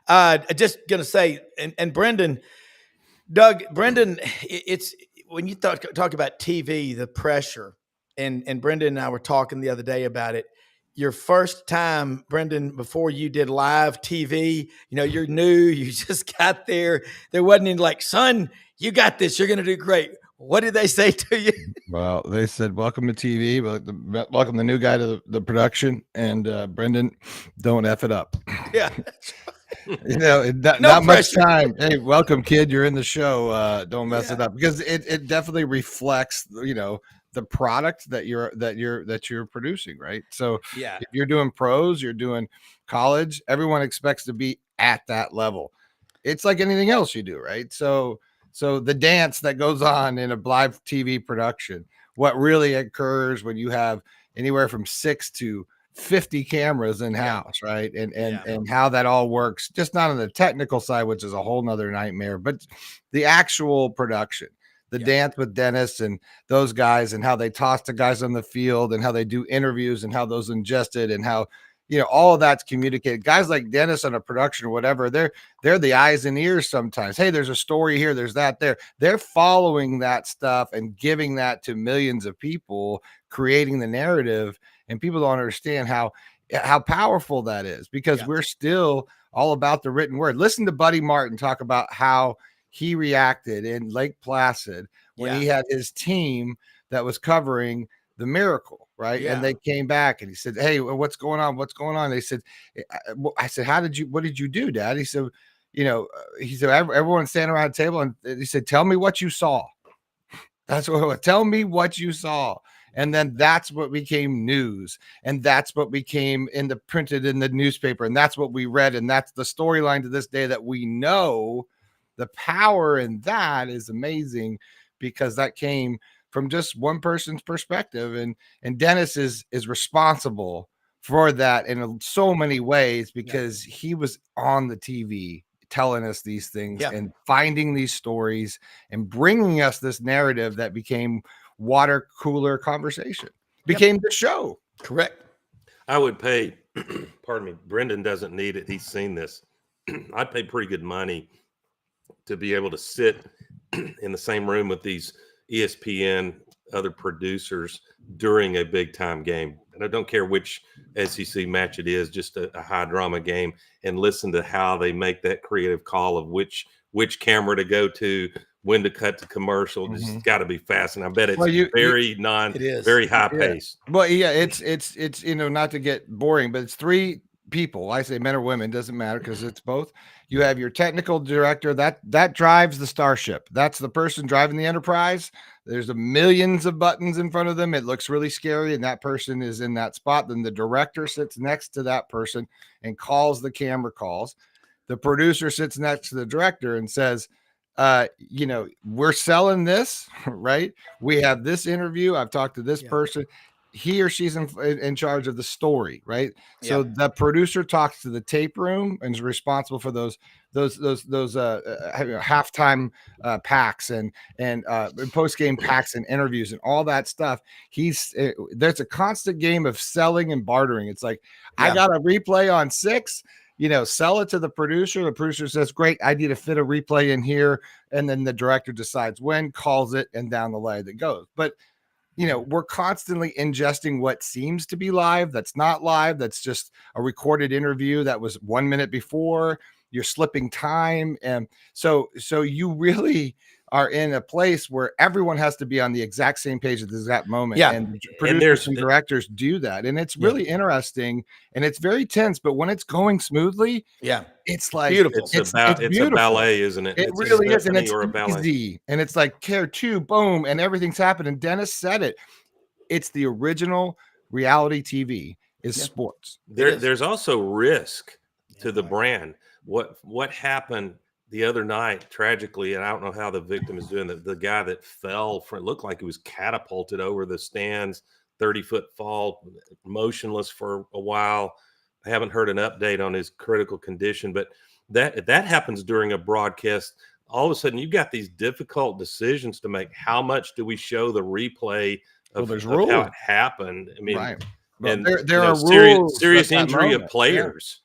Also, just going to say, and Brendan, Doug, Brendan, it's when you talk about TV, the pressure, and Brendan and I were talking the other day about it. Your first time, Brendan, before you did live TV, you're new, you just got there. There wasn't any like, son, you got this, you're going to do great. What did they say to you? Well, they said, welcome to TV, welcome the new guy to the production, and Brendan, don't F it up. Yeah. Not much time. Hey, welcome, kid. You're in the show. Don't mess it up, because it definitely reflects, the product that you're producing, right? So if you're doing pros, you're doing college, everyone expects to be at that level. It's like anything else you do, right? So the dance that goes on in a live TV production, what really occurs when you have anywhere from 6 to 50 cameras in house, right? And how that all works, just not on the technical side, which is a whole nother nightmare, but the actual production, the dance with Dennis and those guys, and how they toss the guys on the field, and how they do interviews, and how those ingested, and how, all of that's communicated. Guys like Dennis on a production or whatever, they're the eyes and ears sometimes. Hey, there's a story here, there's that there. They're following that stuff and giving that to millions of people, creating the narrative. And people don't understand how how powerful that is, because we're still all about the written word. Listen to Buddy Martin talk about how he reacted in Lake Placid when he had his team that was covering the miracle, right? And they came back and he said, "Hey, what's going on? What's going on?" They said, "I said, what did you do, Dad?" He said, he said, everyone's standing around the table, and he said, "Tell me what you saw." That's what, tell me what you saw. And then that's what became news. And that's what became printed in the newspaper. And that's what we read. And that's the storyline to this day that we know. The power in that is amazing, because that came from just one person's perspective. And Dennis is responsible for that in so many ways, because he was on the TV telling us these things and finding these stories and bringing us this narrative that became water cooler conversation, became the show. Correct. I would pay, pardon me, Brendan doesn't need it. He's seen this. I'd pay pretty good money to be able to sit in the same room with these ESPN other producers during a big time game. And I don't care which SEC match it is, just a high drama game, and listen to how they make that creative call of which camera to go to, when to cut to commercial. It's got to be fast. And I bet it's very high pace. Well, it's, not to get boring, but it's three people. I say men or women, doesn't matter, because it's both. You have your technical director that drives the starship. That's the person driving the Enterprise. There's millions of buttons in front of them. It looks really scary, and that person is in that spot. Then the director sits next to that person and calls the camera calls. The producer sits next to the director and says, we're selling this, right? We have this interview. I've talked to this person. He or she's in charge of the story, right? So the producer talks to the tape room and is responsible for those halftime packs and post game packs and interviews and all that stuff. There's a constant game of selling and bartering. It's like, I got a replay on 6. Sell it to the producer. The producer says, "Great, I need to fit a replay in here," and then the director decides when, calls it, and down the line it goes. But we're constantly ingesting what seems to be live, that's not live, that's just a recorded interview that was 1 minute before. You're slipping time, and so you really are in a place where everyone has to be on the exact same page at the exact moment. And producers and directors do that, and it's really interesting, and it's very tense. But when it's going smoothly, it's like beautiful. It's a ballet, isn't it? It really is, and it's easy, and it's like care to boom, and everything's happening. Dennis said it. It's the original reality TV is sports. There's also risk to the brand. What happened the other night, tragically, and I don't know how the victim is doing, the guy that fell it looked like he was catapulted over the stands, 30-foot fall, motionless for a while. I haven't heard an update on his critical condition, but that happens during a broadcast. All of a sudden, you've got these difficult decisions to make. How much do we show the replay of how it happened? I mean, well, and there are serious injury of players.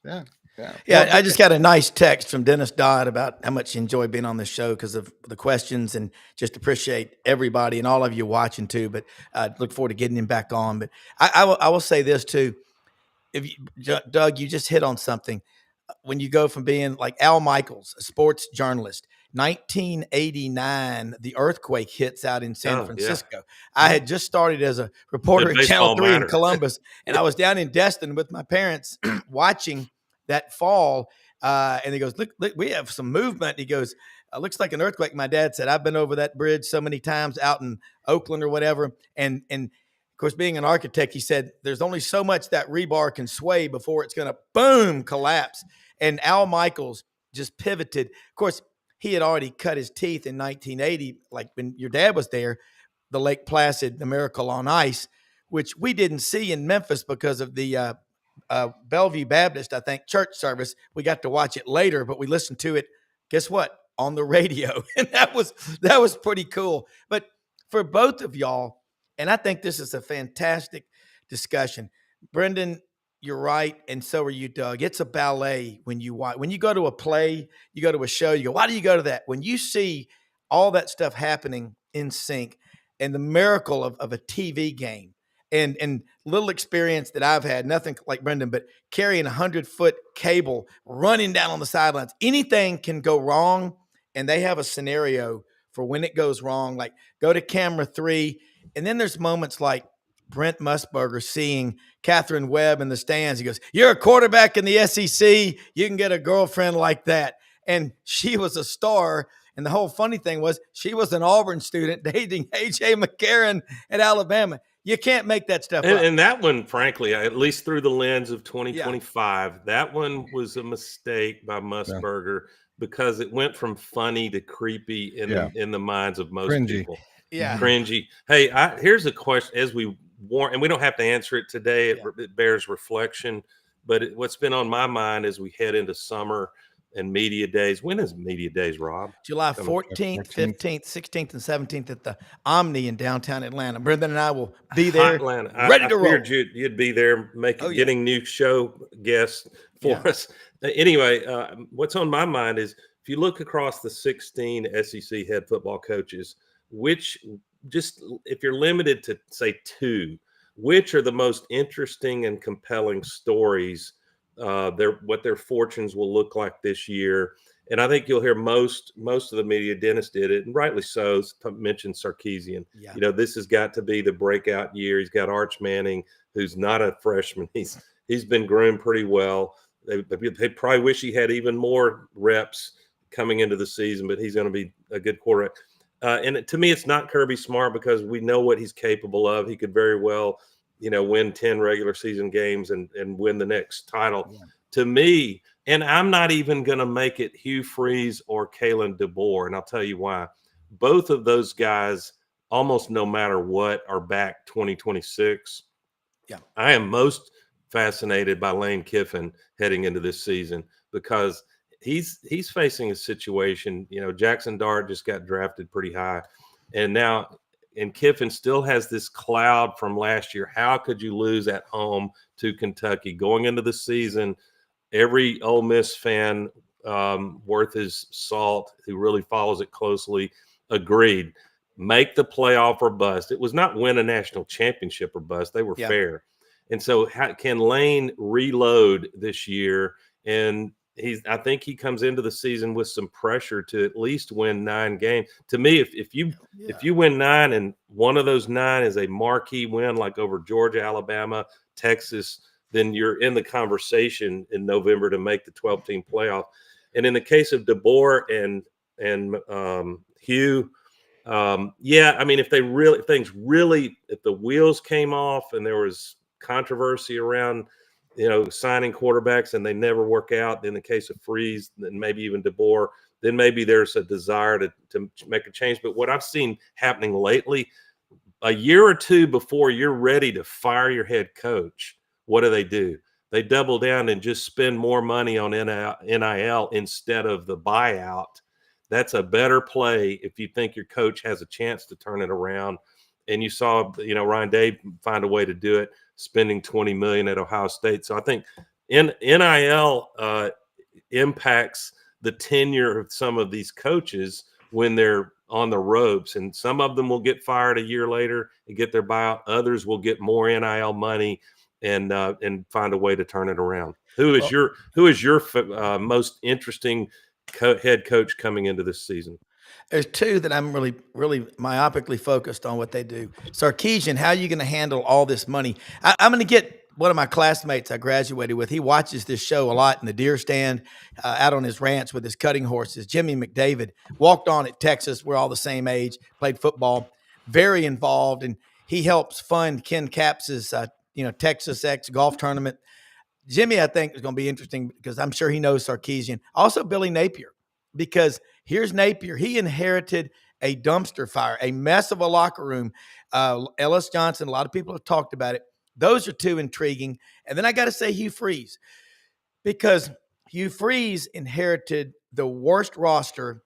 Yeah, I just got a nice text from Dennis Dodd about how much he enjoyed being on the show because of the questions, and just appreciate everybody and all of you watching too. But I look forward to getting him back on. But I will say this too. Doug, you just hit on something. When you go from being like Al Michaels, a sports journalist, 1989, the earthquake hits out in San Francisco. I had just started as a reporter at Channel 3 in Columbus, and I was down in Destin with my parents watching that fall. And he goes, look, we have some movement. He goes, looks like an earthquake. My dad said, I've been over that bridge so many times out in Oakland or whatever. And of course, being an architect, he said, there's only so much that rebar can sway before it's going to boom, collapse. And Al Michaels just pivoted. Of course, he had already cut his teeth in 1980, like when your dad was there, the Lake Placid, the Miracle on Ice, which we didn't see in Memphis because of the Bellevue Baptist, I think, church service. We got to watch it later, but we listened to it, guess what, on the radio. And that was pretty cool. But for both of y'all, and I think this is a fantastic discussion. Brendan, you're right, and so are you, Doug. It's a ballet when you watch. When you go to a play, you go to a show, you go, why do you go to that? When you see all that stuff happening in sync and the miracle of a TV game, and little experience that I've had, nothing like Brendan, but carrying 100-foot cable, running down on the sidelines. Anything can go wrong, and they have a scenario for when it goes wrong. Like go to camera 3, and then there's moments like Brent Musburger seeing Catherine Webb in the stands. He goes, "You're a quarterback in the SEC. You can get a girlfriend like that." And she was a star. And the whole funny thing was she was an Auburn student dating A.J. McCarron at Alabama. You can't make that stuff up. And that one, frankly, at least through the lens of 2025, that one was a mistake by Musburger because it went from funny to creepy in the minds of most people. Yeah. Cringy. Hey, here's a question as we warn, and we don't have to answer it today. It bears reflection. But what's been on my mind as we head into summer and media days. When is media days, Rob? July 14th, 15th, 16th, and 17th at the Omni in downtown Atlanta. Brendan and I will be there, Atlanta. ready to roll. I figured you'd be there, getting new show guests for us. Anyway, what's on my mind is if you look across the 16 SEC head football coaches, if you're limited to say 2, which are the most interesting and compelling stories? What their fortunes will look like this year, and I think you'll hear most of the media. Dennis did it, and rightly so. Mentioned Sarkisian. Yeah. This has got to be the breakout year. He's got Arch Manning, who's not a freshman. He's been groomed pretty well. They probably wish he had even more reps coming into the season, but he's going to be a good quarterback. And to me, it's not Kirby Smart because we know what he's capable of. He could very well win 10 regular season games and win the next title. Yeah. To me, and I'm not even going to make it Hugh Freeze or Kalen DeBoer, and I'll tell you why. Both of those guys, almost no matter what, are back 2026. Yeah, I am most fascinated by Lane Kiffin heading into this season because he's facing a situation. Jackson Dart just got drafted pretty high, and Kiffin still has this cloud from last year. How could you lose at home to Kentucky? Going into the season, every Ole Miss fan worth his salt who really follows it closely agreed. Make the playoff or bust. It was not win a national championship or bust. They were fair. And so can Lane reload this year? And I think he comes into the season with some pressure to at least win 9 games. To me, if you win 9 and one of those 9 is a marquee win, like over Georgia, Alabama, Texas, then you're in the conversation in November to make the 12-team playoff. And in the case of DeBoer and Hugh, if the wheels came off and there was controversy around signing quarterbacks and they never work out. In the case of Freeze and maybe even DeBoer, then maybe there's a desire to make a change. But what I've seen happening lately, a year or 2 before you're ready to fire your head coach, what do? They double down and just spend more money on NIL instead of the buyout. That's a better play if you think your coach has a chance to turn it around. And you saw, Ryan Day find a way to do it, spending $20 million at Ohio State. So I think NIL impacts the tenure of some of these coaches when they're on the ropes, and some of them will get fired a year later and get their buyout. Others will get more NIL money and find a way to turn it around. Who is your most interesting head coach coming into this season? There's 2 that I'm really, really myopically focused on what they do. Sarkisian, how are you going to handle all this money? I'm going to get one of my classmates I graduated with. He watches this show a lot in the deer stand out on his ranch with his cutting horses. Jimmy McDavid walked on at Texas. We're all the same age, played football, very involved, and he helps fund Ken Caps's Texas X golf tournament. Jimmy, I think, is going to be interesting because I'm sure he knows Sarkisian. Also, Billy Napier, because here's Napier. He inherited a dumpster fire, a mess of a locker room. Ellis Johnson, a lot of people have talked about it. Those are 2 intriguing. And then I got to say Hugh Freeze, because Hugh Freeze inherited the worst roster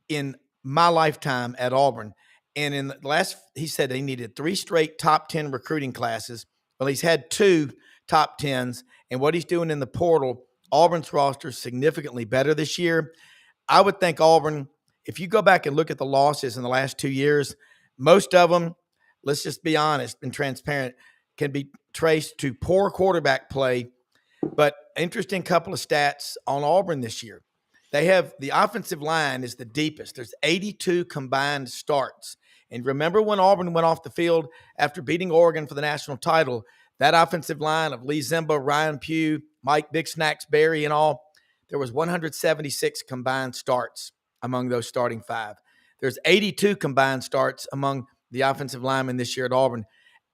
in my lifetime at Auburn. And in the he said they needed 3 straight top 10 recruiting classes. Well, he's had 2 top 10s. And what he's doing in the portal, Auburn's roster is significantly better this year. I would think Auburn, if you go back and look at the losses in the last 2 years, most of them, let's just be honest and transparent, can be traced to poor quarterback play. But interesting couple of stats on Auburn this year. They have the offensive line is the deepest. There's 82 combined starts. And remember when Auburn went off the field after beating Oregon for the national title, that offensive line of Lee Zimba, Ryan Pugh, Mike Big Snacks Berry and all, there was 176 combined starts among those starting five. There's 82 combined starts among the offensive linemen this year at Auburn,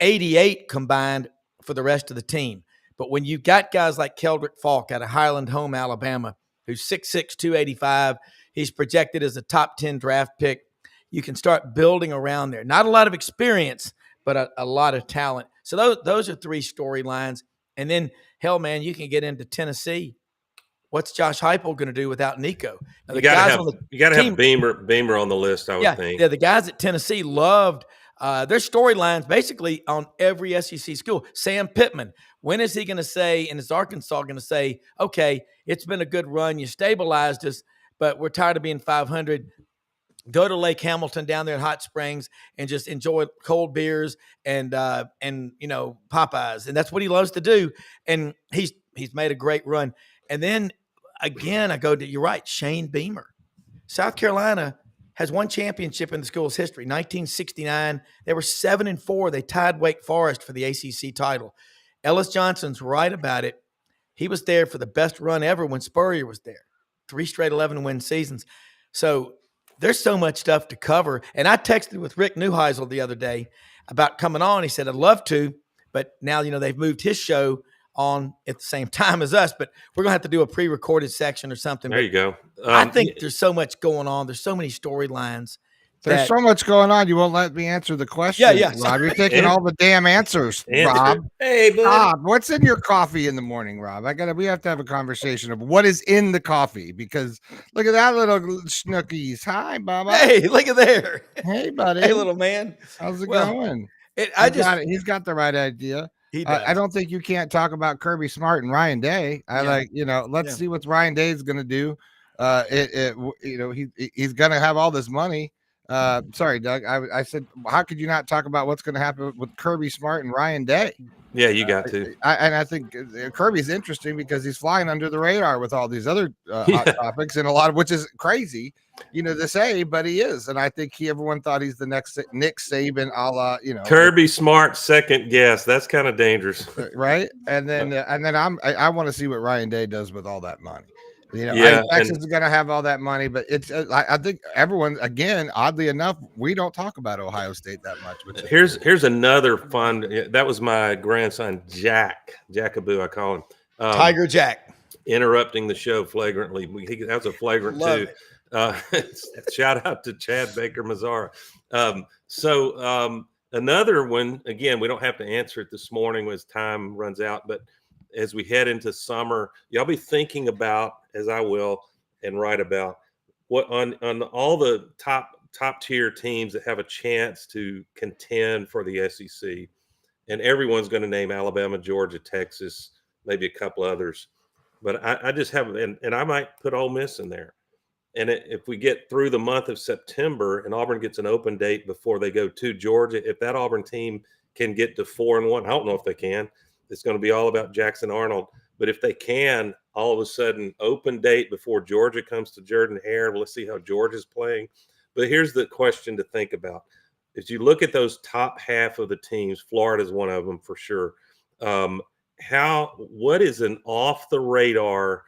88 combined for the rest of the team. But when you got guys like Keldrick Falk out of Highland Home, Alabama, who's 6'6", 285, he's projected as a top 10 draft pick, you can start building around there. Not a lot of experience, but a lot of talent. So those are three storylines. And then, hell, man, you can get into Tennessee. What's Josh Heupel going to do without Nico? Now, you got to have Beamer on the list, I would think. Yeah, the guys at Tennessee loved their storylines basically on every SEC school. Sam Pittman, when is he going to say, and is Arkansas going to say, okay, it's been a good run, you stabilized us, but we're tired of being 500. Go to Lake Hamilton down there in Hot Springs and just enjoy cold beers and Popeyes, and that's what he loves to do. And he's made a great run. And then again, you're right, Shane Beamer. South Carolina has one championship in the school's history, 1969. They were 7-4. They tied Wake Forest for the ACC title. Ellis Johnson's right about it. He was there for the best run ever when Spurrier was there. 3 straight 11-win seasons. So there's so much stuff to cover. And I texted with Rick Neuheisel the other day about coming on. He said, I'd love to, but now, they've moved his show on at the same time as us, but we're going to have to do a pre-recorded section or something. There you go. I think there's so much going on. There's so many storylines. There's so much going on. You won't let me answer the question. Yeah. Rob, you're taking all the damn answers, Rob. Hey, buddy. Rob, what's in your coffee in the morning, Rob? We have to have a conversation of what is in the coffee, because look at that little snookies. Hi, Baba. Hey, look at there. Hey, buddy. Hey, little man. How's it going? He's got the right idea. I don't think you can't talk about Kirby Smart and Ryan Day. Let's see what Ryan Day is going to do. He's going to have all this money. Sorry, Doug. I said, how could you not talk about what's going to happen with Kirby Smart and Ryan Day? Yeah, you got to. I think Kirby's interesting because he's flying under the radar with all these other hot topics, and a lot of which is crazy, to say, but he is. And I think everyone thought he's the next Nick Saban, a la, Kirby Smart second guess. That's kind of dangerous, right? And then I want to see what Ryan Day does with all that money. Texas is going to have all that money, but it's. I think everyone, again, oddly enough, we don't talk about Ohio State that much. Here's another fun. That was my grandson, Jackaboo, I call him, Tiger Jack, interrupting the show flagrantly. That was a flagrant too. Shout out to Chad Baker Mazzara. Another one. Again, we don't have to answer it this morning as time runs out, but as we head into summer, y'all be thinking about, as I will, and write about what on all the top tier teams that have a chance to contend for the SEC, and everyone's going to name Alabama, Georgia, Texas, maybe a couple others, but I just have, and I might put Ole Miss in there. And if we get through the month of September and Auburn gets an open date before they go to Georgia, if that Auburn team can get to 4-1, I don't know if they can. It's going to be all about Jackson Arnold. But if they can, all of a sudden, open date before Georgia comes to Jordan-Hare, let's see how Georgia's playing. But here's the question to think about. If you look at those top half of the teams, Florida's one of them for sure. What is an off-the-radar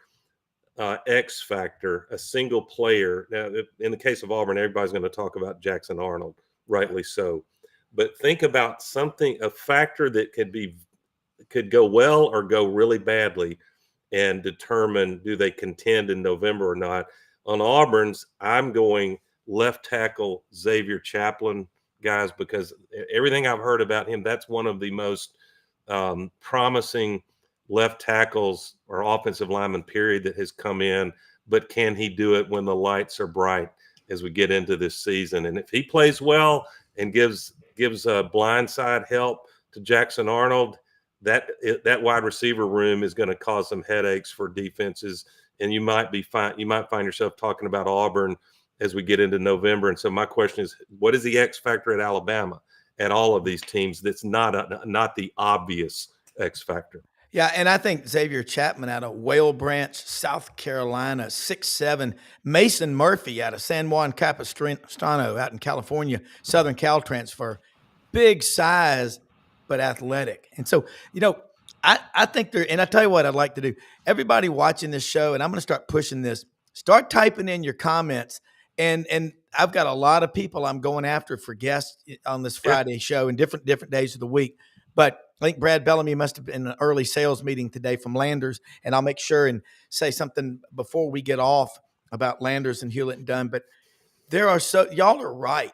X factor, a single player? Now, in the case of Auburn, everybody's going to talk about Jackson Arnold, rightly so. But think about a factor that could go well or go really badly and determine, do they contend in November or not. On Auburn's, I'm going left tackle Xavier Chaplin, guys, because everything I've heard about him, that's one of the most promising left tackles or offensive lineman period that has come in. But can he do it when the lights are bright as we get into this season? And if he plays well and gives blindside help to Jackson Arnold, that wide receiver room is going to cause some headaches for defenses, and you might find yourself talking about Auburn as we get into November. And so my question is, what is the X factor at Alabama? at all of these teams that's not the obvious X factor. Yeah, and I think Xavier Chapman out of Whale Branch, South Carolina, 6'7". Mason Murphy out of San Juan Capistrano out in California, Southern Cal transfer. Big size, but athletic. And so, I think and I tell you what I'd like to do. Everybody watching this show, and I'm going to start pushing this, start typing in your comments. And I've got a lot of people I'm going after for guests on this Friday show and different days of the week. But I think Brad Bellamy must have been in an early sales meeting today from Landers, and I'll make sure and say something before we get off about Landers and Hewlett and Dunn. But y'all are right.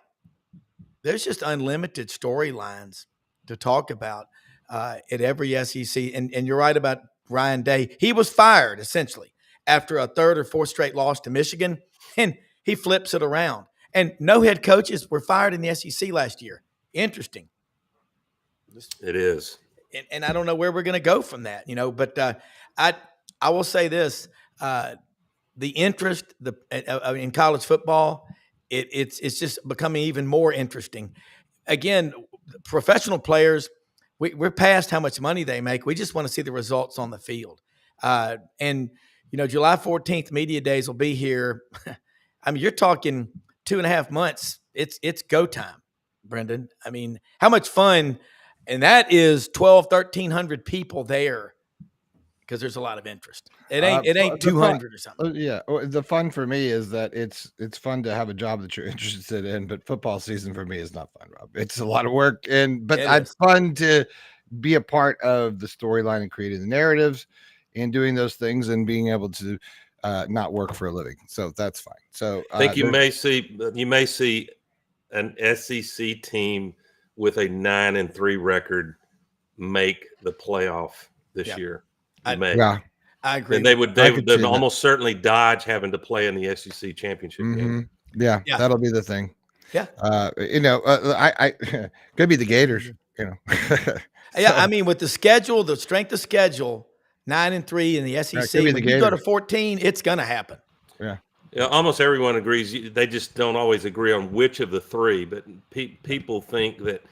There's just unlimited storylines to talk about at every SEC. And you're right about Ryan Day. He was fired essentially after a third or fourth straight loss to Michigan, and he flips it around. And no head coaches were fired in the SEC last year. Interesting. It is. And I don't know where we're going to go from that, but I will say this, the interest in college football, it's just becoming even more interesting. Again, professional players, we're past how much money they make. We just want to see the results on the field. And July 14th, media days will be here. I mean, you're talking 2.5 months. It's go time, Brendan. I mean, how much fun. And that is 1,300 people there because there's a lot of interest. It ain't 200 or something. Yeah. The fun for me is that it's fun to have a job that you're interested in, but football season for me is not fun, Rob. It's a lot of work, but it's fun to be a part of the storyline and creating the narratives and doing those things and being able to not work for a living. So that's fine. So I think you may see an SEC team with a 9-3 record make the playoff this year. I agree. And they would almost certainly dodge having to play in the SEC championship game. Yeah, that'll be the thing. Yeah. I could be the Gators, I mean, with the schedule, the strength of schedule, 9-3 in the SEC, when you go to 14, it's going to happen. Yeah. Yeah, almost everyone agrees. They just don't always agree on which of the three. But people think that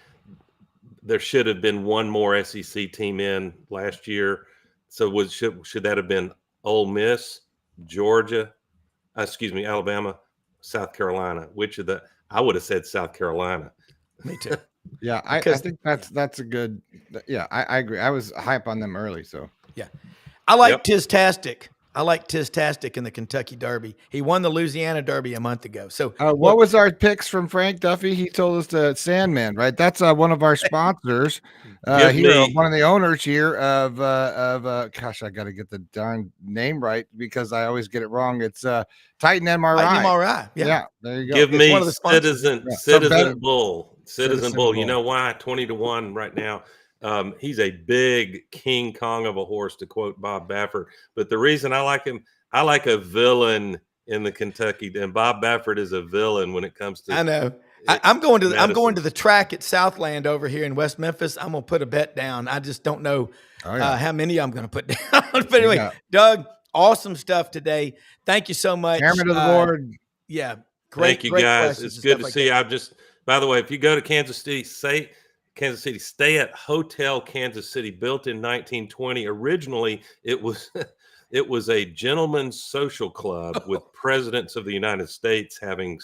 there should have been one more SEC team in last year. So should that have been Ole Miss, Georgia, Alabama, South Carolina? I would have said South Carolina. Me too. Yeah, I think that's a good. Yeah, I agree. I was hype on them early, so yeah, I like Tiz-tastic. I like Tiz-tastic in the Kentucky Derby. He won the Louisiana Derby a month ago. So what was our picks from Frank Duffy? He told us the Sandman, right? That's one of our sponsors. One of the owners here of gosh, I got to get the darn name right because I always get it wrong. It's Titan MRI. Titan MRI. Yeah, there you go. Give me Citizen Bull. Citizen Bull. You know why? 20-1 right now. He's a big King Kong of a horse, to quote Bob Baffert. But the reason I like him, I like a villain in the Kentucky, and Bob Baffert is a villain when it comes to. I know. I'm going to the track at Southland over here in West Memphis. I'm gonna put a bet down. I just don't know how many I'm gonna put down. But anyway, Doug, awesome stuff today. Thank you so much. Chairman of the board. Yeah, great. Thank you, guys. It's good to see you. By the way, if you go to Kansas City, stay at Hotel Kansas City, built in 1920. Originally, it was a gentleman's social club with presidents of the United States having,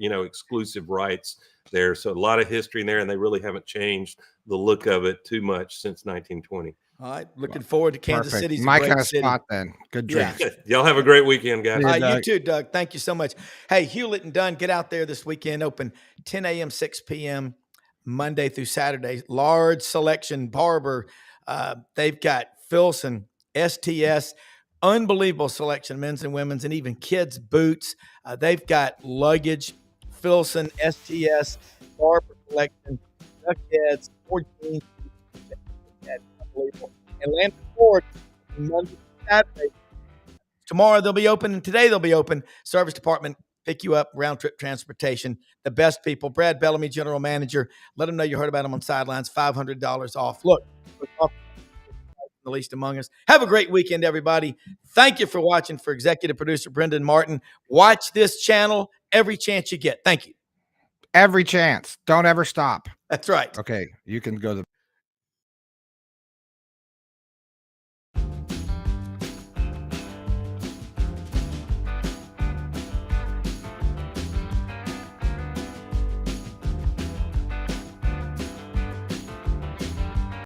exclusive rights there. So a lot of history in there, and they really haven't changed the look of it too much since 1920. All right, looking forward to Kansas City. My kind of spot then. Good dreams. Yeah. Y'all have a great weekend, guys. You too, Doug. Thank you so much. Hey, Hewlett and Dunn, get out there this weekend. Open 10 a.m., 6 p.m., Monday through Saturday. Large selection. Barber. They've got Filson, STS, unbelievable selection, men's and women's, and even kids' boots. They've got luggage. Filson, STS, Barber collection, Duckheads, 14. Unbelievable. And Landon Ford, Monday through Saturday. Tomorrow they'll be open, and today they'll be open. Service department, pick you up, round trip transportation. The best people. Brad Bellamy, general manager. Let them know you heard about them on Sidelines. $500 off. Look, the least among us. Have a great weekend, everybody. Thank you for watching. For executive producer Brendan Martin, watch this channel every chance you get. Thank you. every chance. Don't ever stop. That's right. Okay, you can go to